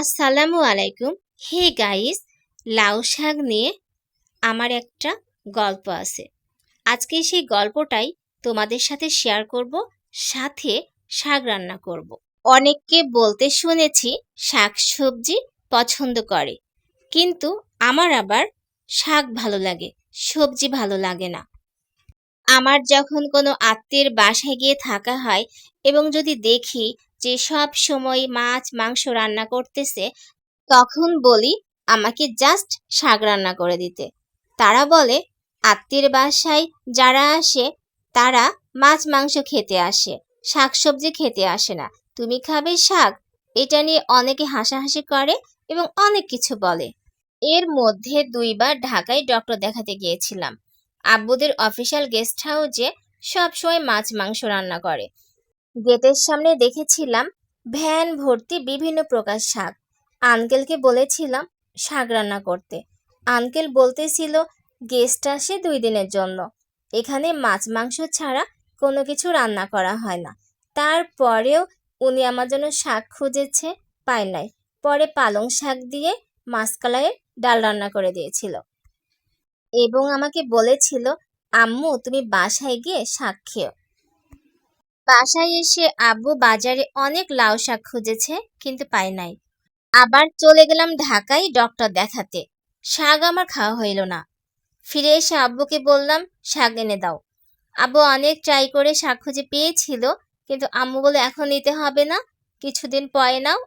আসসালামু আলাইকুম। Hey guys, লাউ শাক নিয়ে আমার একটা গল্প আছে। আজকে সেই গল্পটাই তোমাদের সাথে শেয়ার করব, সাথে শাক রান্না করব। অনেককে বলতে শুনেছি শাক সবজি পছন্দ করে, কিন্তু আমার আবার শাক ভালো লাগে, সবজি ভালো লাগে না। আমার যখন কোনো আত্মীয়ের বাসায় গিয়ে থাকা হয় এবং যদি দেখি যে সব সময় মাছ মাংস রান্না করতেছে, তখন বলি আমাকে জাস্ট শাক রান্না করে দিতে। তারা বলে আত্মীয়ের বাসায় যারা আসে তারা মাছ মাংস খেতে আসে, শাকসবজি খেতে আসে না, তুমি খাবে শাক। এটা নিয়ে অনেকে হাসাহাসি করে এবং অনেক কিছু বলে। এর মধ্যে 2বার ঢাকায় ডক্টর দেখাতে গিয়েছিলাম। আব্বুদের অফিসিয়াল গেস্ট হাউসে সবসময় মাছ মাংস রান্না করে। গেটের সামনে দেখেছিলাম ভ্যান ভর্তি বিভিন্ন প্রকার শাক। আঙ্কেলকে বলেছিলাম শাক রান্না করতে। আঙ্কেল বলতেছিল গেস্ট আসে 2 দিনের জন্য, এখানে মাছ মাংস ছাড়া কোনো কিছু রান্না করা হয় না। তারপরেও উনি আমার জন্য শাক খুঁজেছে, পায় নাই। পরে পালং শাক দিয়ে মাসকলাইয়ের ডাল রান্না করে দিয়েছিল এবং আমাকে বলেছিল আম্মু তুমি বাসায় গিয়ে শাক খেও। বাসায় এসে আব্বু বাজারে অনেক লাউ শাক খুঁজেছে, কিন্তু পায় নাই। আবার চলে গেলাম ঢাকায় ডক্টর দেখাতে। শাক আমার খাওয়া হইল না। ফিরে এসে আব্বুকে বললাম শাক এনে দাও। আব্বু অনেক ট্রাই করে শাক খুঁজে পেয়েছিল, কিন্তু আম্মু বলে এখন নিতে হবে না, কিছুদিন পরে নাও।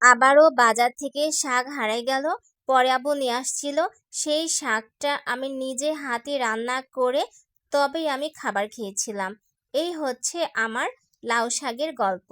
আবারও বাজার থেকে শাক হারাই গেল। পরে আব্বু নিয়ে আসছিল। সেই শাকটা আমি নিজে হাতে রান্না করে তবেই আমি খাবার খেয়েছিলাম। এই হচ্ছে আমার লাউ শাকের গল্প।